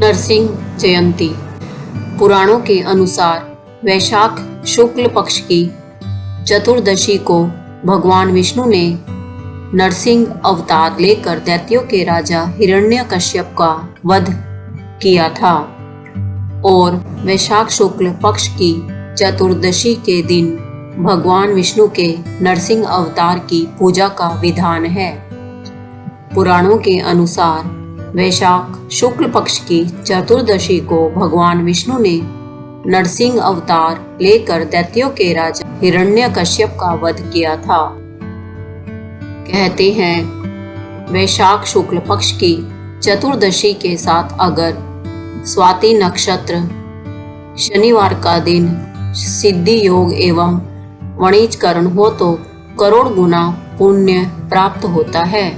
नरसिंह जयंती। पुराणों के अनुसार वैशाख शुक्ल पक्ष की चतुर्दशी को भगवान विष्णु ने नरसिंह अवतार लेकर दैत्यों के राजा हिरण्यकश्यप का वध किया था और वैशाख शुक्ल पक्ष की चतुर्दशी के दिन भगवान विष्णु के नरसिंह अवतार की पूजा का विधान है। पुराणों के अनुसार वैशाख शुक्ल पक्ष की चतुर्दशी को भगवान विष्णु ने नरसिंह अवतार लेकर दैत्यों के राजा हिरण्यकश्यप का वध किया था। कहते हैं वैशाख शुक्ल पक्ष की चतुर्दशी के साथ अगर स्वाति नक्षत्र शनिवार का दिन सिद्धि योग एवं वणिजकरण हो तो करोड़ गुना पुण्य प्राप्त होता है।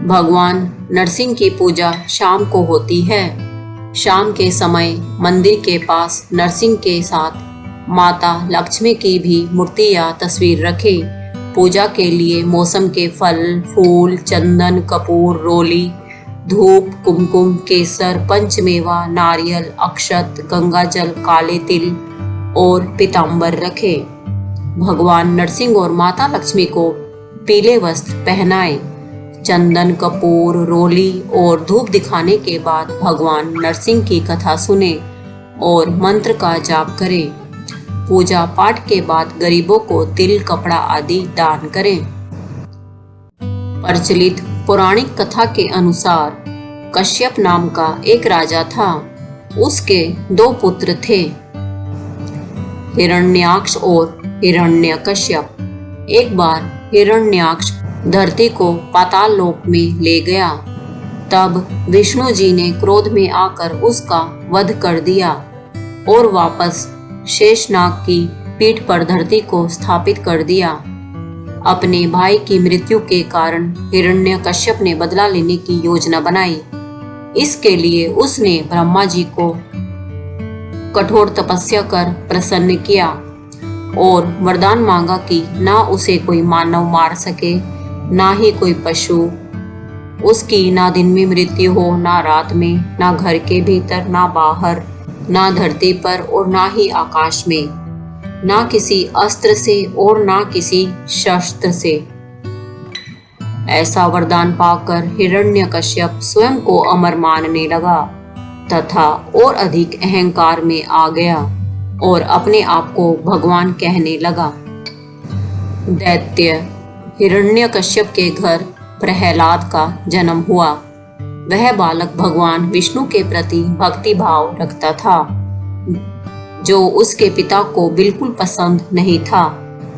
भगवान नरसिंह की पूजा शाम को होती है। शाम के समय मंदिर के पास नरसिंह के साथ माता लक्ष्मी की भी मूर्ति या तस्वीर रखें। पूजा के लिए मौसम के फल, फूल, चंदन, कपूर, रोली, धूप, कुमकुम, केसर, पंचमेवा, नारियल, अक्षत, गंगाजल, काले तिल और पीतांबर रखें। भगवान नरसिंह और माता लक्ष्मी को पीले वस्त्र पहनाएं। चंदन, कपूर, रोली और धूप दिखाने के बाद भगवान नरसिंह की कथा सुने और मंत्र का जाप करें। पूजा पाठ के बाद गरीबों को तिल, कपड़ा आदि दान करें। प्रचलित पौराणिक कथा के अनुसार कश्यप नाम का एक राजा था। उसके 2 पुत्र थे, हिरण्याक्ष और हिरण्यकश्यप। एक बार हिरण्याक्ष धरती को पाताल लोक में ले गया। तब विष्णु जी ने क्रोध में आकर उसका वध कर दिया और वापस शेषनाग की पीठ पर धरती को स्थापित कर दिया। अपने भाई की मृत्यु के कारण हिरण्यकश्यप ने बदला लेने की योजना बनाई। इसके लिए उसने ब्रह्मा जी को कठोर तपस्या कर प्रसन्न किया और वरदान मांगा कि ना उसे कोई मानव मार सके, ना ही कोई पशु। उसकी ना दिन में मृत्यु हो, ना रात में, ना घर के भीतर, ना बाहर, ना धरती पर और ना ही आकाश में, ना किसी अस्त्र से और ना किसी शस्त्र से। ऐसा वरदान पाकर हिरण्यकश्यप स्वयं को अमर मानने लगा तथा और अधिक अहंकार में आ गया और अपने आप को भगवान कहने लगा। दैत्य हिरण्यकश्यप के घर प्रहलाद का जन्म हुआ। वह बालक भगवान विष्णु के प्रति भक्ति भाव रखता था, जो उसके पिता को बिल्कुल पसंद नहीं था।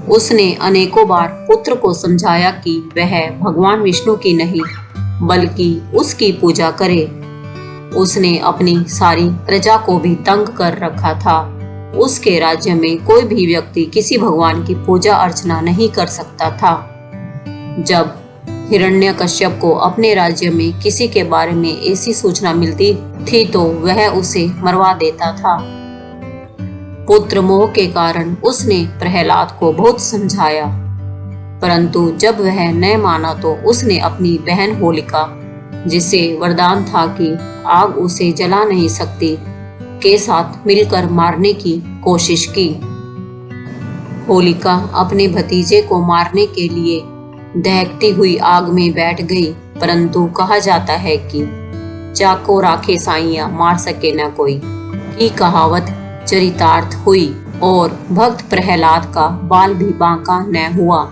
उसने अनेकों बार पुत्र को समझाया कि वह भगवान विष्णु की नहीं बल्कि उसकी पूजा करे। उसने अपनी सारी प्रजा को भी तंग कर रखा था। उसके राज्य में कोई भी व्यक्ति किसी भगवान की पूजा अर्चना नहीं कर सकता था। जब हिरण्यकश्यप को अपने राज्य में किसी के बारे में ऐसी सूचना मिलती थी तो वह उसे मरवा देता था। पुत्र मोह के कारण उसने प्रहलाद को बहुत समझाया, परंतु जब वह न माना तो उसने अपनी बहन होलिका, जिसे वरदान था कि आग उसे जला नहीं सकती, के साथ मिलकर मारने की कोशिश की। होलिका अपने भतीजे को मारने के लिए दहकती हुई आग में बैठ गई, परंतु कहा जाता है कि चाको राखे साइया मार सके न कोई की कहावत चरितार्थ हुई और भक्त प्रहलाद का बाल भी बांका न हुआ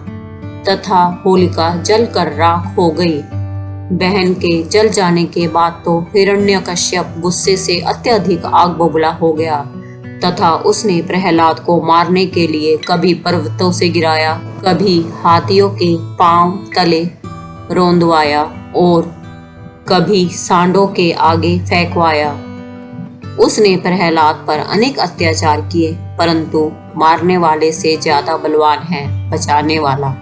तथा होलिका जलकर राख हो गई। बहन के जल जाने के बाद तो हिरण्यकश्यप गुस्से से अत्यधिक आग बबूला हो गया तथा उसने प्रहलाद को मारने के लिए कभी पर्वतों से गिराया, कभी हाथियों के पांव तले रोंदवाया और कभी सांडों के आगे फेंकवाया। उसने प्रहलाद पर अनेक अत्याचार किए, परंतु मारने वाले से ज्यादा बलवान है बचाने वाला।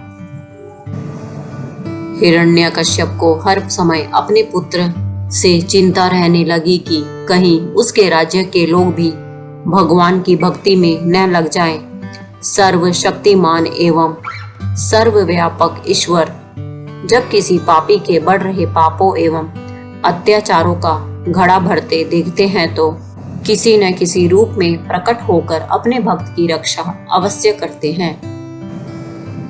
हिरण्यकश्यप को हर समय अपने पुत्र से चिंता रहने लगी कि कहीं उसके राज्य के लोग भी भगवान की भक्ति में न लग जाएं। सर्वशक्तिमान एवं सर्वव्यापक ईश्वर जब किसी पापी के बढ़ रहे पापों एवं अत्याचारों का घड़ा भरते देखते हैं तो किसी न किसी रूप में प्रकट होकर अपने भक्त की रक्षा अवश्य करते हैं।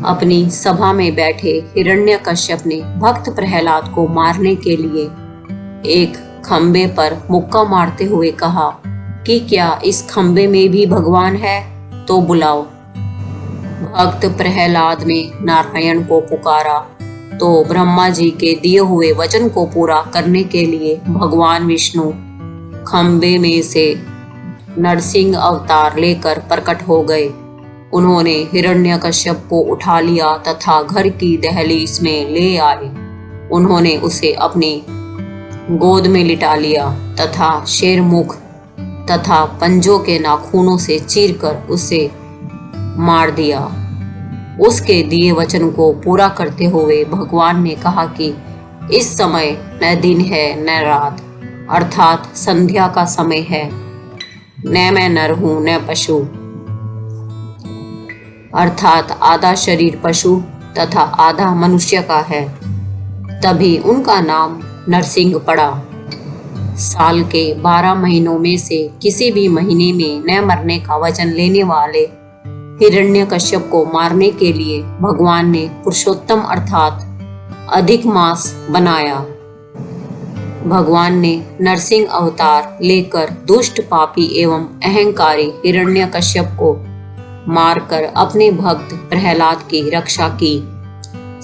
अपनी सभा में बैठे हिरण्यकश्यप ने भक्त प्रहलाद को मारने के लिए एक खंबे पर मुक्का मारते हुए कहा कि क्या इस खंबे में भी भगवान है तो बुलाओ। भक्त प्रहलाद ने नारायण को पुकारा तो ब्रह्मा जी के दिए हुए वचन को पूरा करने के लिए भगवान विष्णु खंबे में से नरसिंह अवतार लेकर प्रकट हो गए। उन्होंने हिरण्यकश्यप को उठा लिया तथा घर की दहलीज में ले आए। उन्होंने उसे अपनी गोद में लिटा लिया तथा शेरमुख तथा पंजों के नाखूनों से चीरकर उसे मार दिया। उसके दिए वचन को पूरा करते हुए भगवान ने कहा कि इस समय न दिन है न रात, अर्थात संध्या का समय है। न मैं नर हूं न पशु, अर्थात आधा शरीर पशु तथा आधा मनुष्य का है। तभी उनका नाम नरसिंह पड़ा। साल के 12 महीनों में से किसी भी महीने में न मरने का वचन लेने वाले हिरण्यकश्यप को मारने के लिए भगवान ने पुरुषोत्तम अर्थात अधिक मास बनाया। भगवान ने नरसिंह अवतार लेकर दुष्ट पापी एवं अहंकारी हिरण्यकश्यप को मारकर अपने भक्त प्रहलाद की रक्षा की।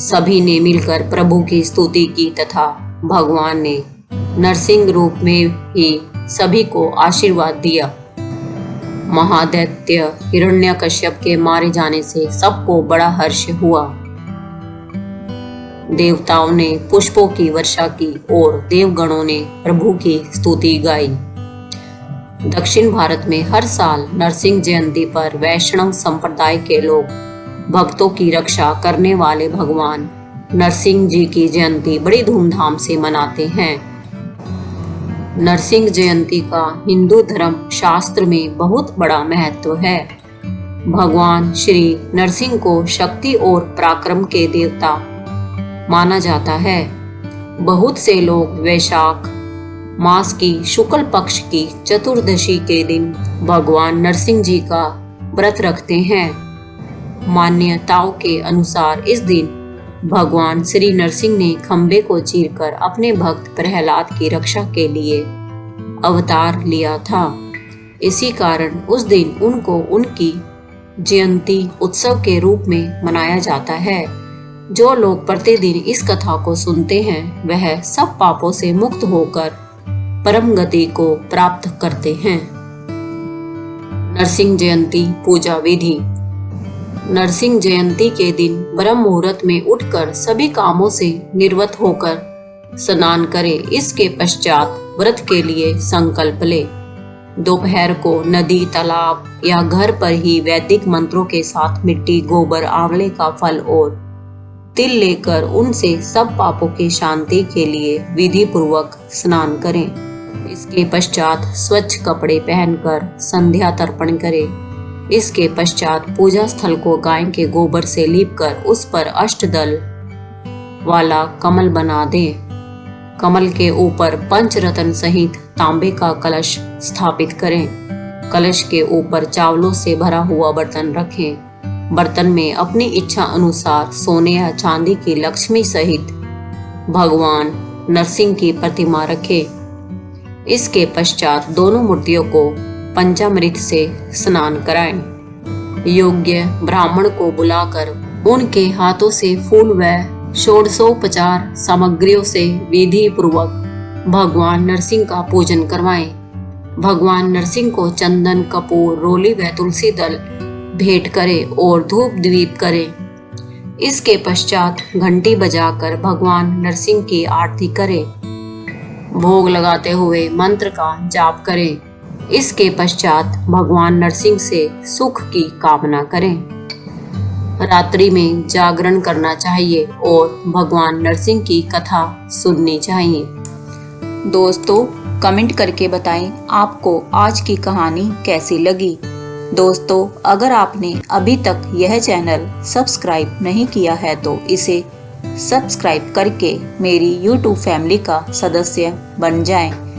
सभी ने मिलकर प्रभु की स्तुति की तथा भगवान ने नरसिंह रूप में ही सभी को आशीर्वाद दिया। महादैत्य हिरण्यकश्यप के मारे जाने से सबको बड़ा हर्ष हुआ। देवताओं ने पुष्पों की वर्षा की और देवगणों ने प्रभु की स्तुति गाई। दक्षिण भारत में हर साल नरसिंह जयंती पर वैष्णव संप्रदाय के लोग भक्तों की रक्षा करने वाले भगवान नरसिंह जी की जयंती बड़ी धूमधाम से मनाते हैं। नरसिंह जयंती का हिंदू धर्म शास्त्र में बहुत बड़ा महत्व है। भगवान श्री नरसिंह को शक्ति और पराक्रम के देवता माना जाता है। बहुत से लोग वैशाख मास की शुक्ल पक्ष की चतुर्दशी के दिन भगवान नरसिंह जी का व्रत रखते हैं। मान्यताओं के अनुसार इस दिन भगवान श्री नरसिंह ने खंबे को चीरकर अपने भक्त प्रहलाद की रक्षा के लिए अवतार लिया था। इसी कारण उस दिन उनको उनकी जयंती उत्सव के रूप में मनाया जाता है। जो लोग प्रतिदिन इस कथा को सुनते हैं वह सब पापों से मुक्त होकर परम गति को प्राप्त करते हैं। नरसिंह जयंती पूजा विधि। नरसिंह जयंती के दिन ब्रह्म मुहूर्त में उठकर सभी कामों से निवृत्त होकर स्नान करें। इसके पश्चात व्रत के लिए संकल्प ले। दोपहर को नदी, तालाब या घर पर ही वैदिक मंत्रों के साथ मिट्टी, गोबर, आंवले का फल और तिल लेकर उनसे सब पापों की शांति के लिए विधि पूर्वक स्नान करें। इसके पश्चात स्वच्छ कपड़े पहनकर संध्या तर्पण करें। इसके पश्चात पूजा स्थल को गाय के गोबर से लीपकर उस पर अष्टदल वाला कमल बना दें। कमल के ऊपर पंचरत्न सहित तांबे का कलश स्थापित करें। कलश के ऊपर चावलों से भरा हुआ बर्तन रखें। बर्तन में अपनी इच्छा अनुसार सोने या चांदी की लक्ष्मी सहित भगवान नरसिंह की प्रतिमा रखें। इसके पश्चात दोनों मूर्तियों को पंचामृत से स्नान कराएं। योग्य ब्राह्मण को बुलाकर उनके हाथों से फूल व षोडशोपचार सामग्रियों से विधि पूर्वक भगवान नरसिंह का पूजन करवाएं। भगवान नरसिंह को चंदन, कपूर, रोली व तुलसी दल भेंट करें और धूप दीप करें। इसके पश्चात घंटी बजाकर भगवान नरसिंह की आरती करें। भोग लगाते हुए मंत्र का जाप करें। इसके पश्चात भगवान नरसिंह से सुख की कामना करें। रात्रि में जागरण करना चाहिए और भगवान नरसिंह की कथा सुननी चाहिए। दोस्तों, कमेंट करके बताएं आपको आज की कहानी कैसी लगी। दोस्तों, अगर आपने अभी तक यह चैनल सब्सक्राइब नहीं किया है तो इसे सब्सक्राइब करके मेरी YouTube फैमिली का सदस्य बन जाएं।